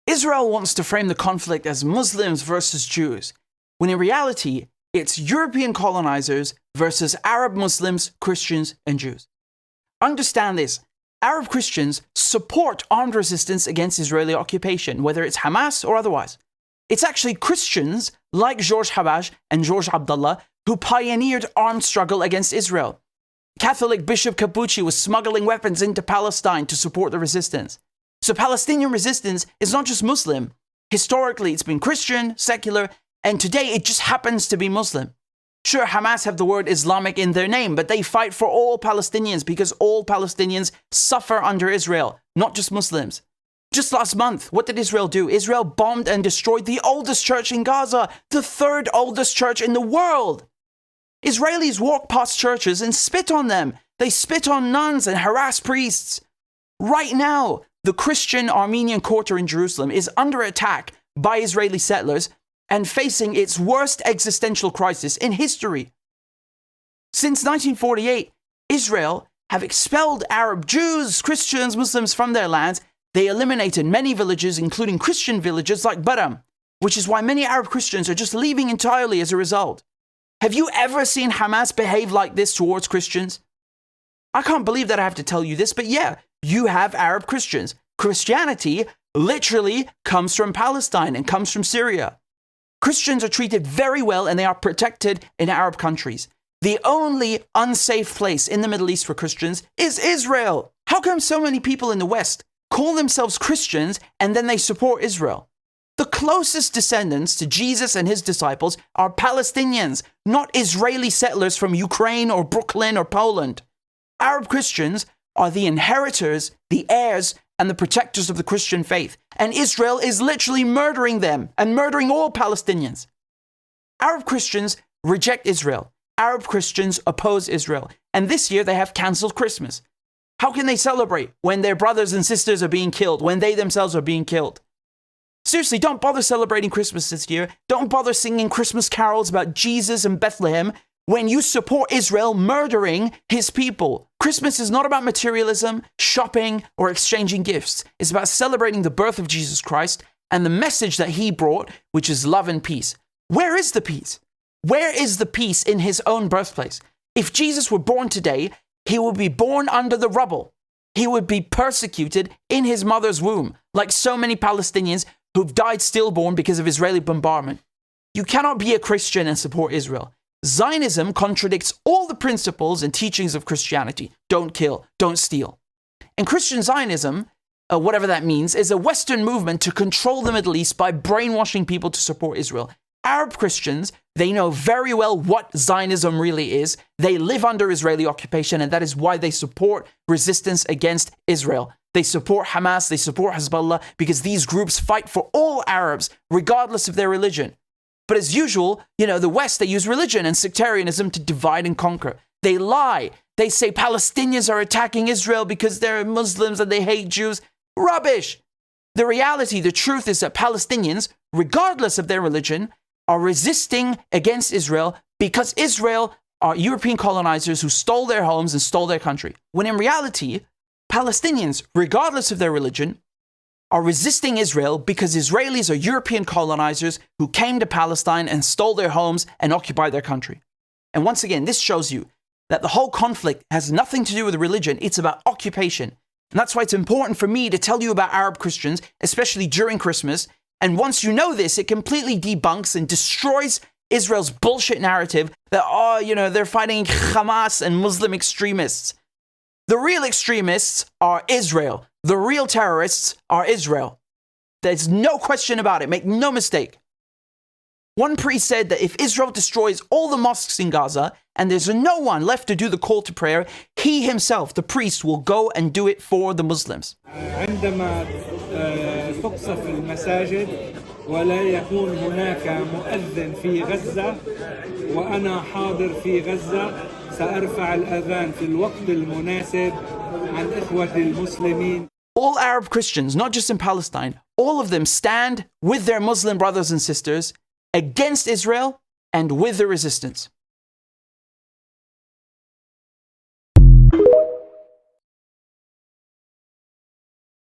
Israel wants to frame the conflict as Muslims versus Jews, when in reality, it's European colonizers versus Arab Muslims, Christians, and Jews. Understand this. Arab Christians support armed resistance against Israeli occupation, whether it's Hamas or otherwise. It's actually Christians like George Habash and George Abdullah who pioneered armed struggle against Israel. Catholic Bishop Capucci was smuggling weapons into Palestine to support the resistance. So Palestinian resistance is not just Muslim. Historically, it's been Christian, secular, and today it just happens to be Muslim. Sure, Hamas have the word Islamic in their name, but they fight for all Palestinians because all Palestinians suffer under Israel, not just Muslims. Just last month, what did Israel do? Israel bombed and destroyed the oldest church in Gaza, the third oldest church in the world. Israelis walk past churches and spit on them. They spit on nuns and harass priests. Right now, the Christian Armenian quarter in Jerusalem is under attack by Israeli settlers and facing its worst existential crisis in history. Since 1948, Israel have expelled Arab Jews, Christians, Muslims from their lands. They eliminated many villages, including Christian villages like Baram, which is why many Arab Christians are just leaving entirely as a result. Have you ever seen Hamas behave like this towards Christians? I can't believe that I have to tell you this, but yeah, you have Arab Christians. Christianity literally comes from Palestine and comes from Syria. Christians are treated very well and they are protected in Arab countries. The only unsafe place in the Middle East for Christians is Israel. How come so many people in the West call themselves Christians and then they support Israel? The closest descendants to Jesus and his disciples are Palestinians, not Israeli settlers from Ukraine or Brooklyn or Poland. Arab Christians are the inheritors, the heirs, and the protectors of the Christian faith. And Israel is literally murdering them and murdering all Palestinians. Arab Christians reject Israel. Arab Christians oppose Israel. And this year they have cancelled Christmas. How can they celebrate when their brothers and sisters are being killed, when they themselves are being killed? Seriously, don't bother celebrating Christmas this year. Don't bother singing Christmas carols about Jesus and Bethlehem when you support Israel murdering his people. Christmas is not about materialism, shopping, or exchanging gifts. It's about celebrating the birth of Jesus Christ and the message that he brought, which is love and peace. Where is the peace? Where is the peace in his own birthplace? If Jesus were born today, he would be born under the rubble. He would be persecuted in his mother's womb, like so many Palestinians who've died stillborn because of Israeli bombardment. You cannot be a Christian and support Israel. Zionism contradicts all the principles and teachings of Christianity. Don't kill, don't steal. And Christian Zionism, whatever that means, is a Western movement to control the Middle East by brainwashing people to support Israel. Arab Christians, they know very well what Zionism really is. They live under Israeli occupation, and that is why they support resistance against Israel. They support Hamas, they support Hezbollah, because these groups fight for all Arabs, regardless of their religion. But as usual, the West, they use religion and sectarianism to divide and conquer. They lie. They say Palestinians are attacking Israel because they're Muslims and they hate Jews. Rubbish. The reality, the truth is that Palestinians, regardless of their religion, are resisting against Israel because Israel are European colonizers who stole their homes and stole their country. When in reality, Palestinians, regardless of their religion, are resisting Israel because Israelis are European colonizers who came to Palestine and stole their homes and occupied their country. And once again, this shows you that the whole conflict has nothing to do with religion. It's about occupation. And that's why it's important for me to tell you about Arab Christians, especially during Christmas. And once you know this, it completely debunks and destroys Israel's bullshit narrative that, they're fighting Hamas and Muslim extremists. The real extremists are Israel. The real terrorists are Israel. There's no question about it. Make no mistake. One priest said that if Israel destroys all the mosques in Gaza and there's no one left to do the call to prayer, he himself, the priest, will go and do it for the Muslims. عندما تقصف المساجد ولا يكون هناك مؤذن في غزة وأنا حاضر في غزة سأرفع الأذان في الوقت المناسب عن إخوة المسلمين. All Arab Christians, not just in Palestine, all of them stand with their Muslim brothers and sisters against Israel and with the resistance.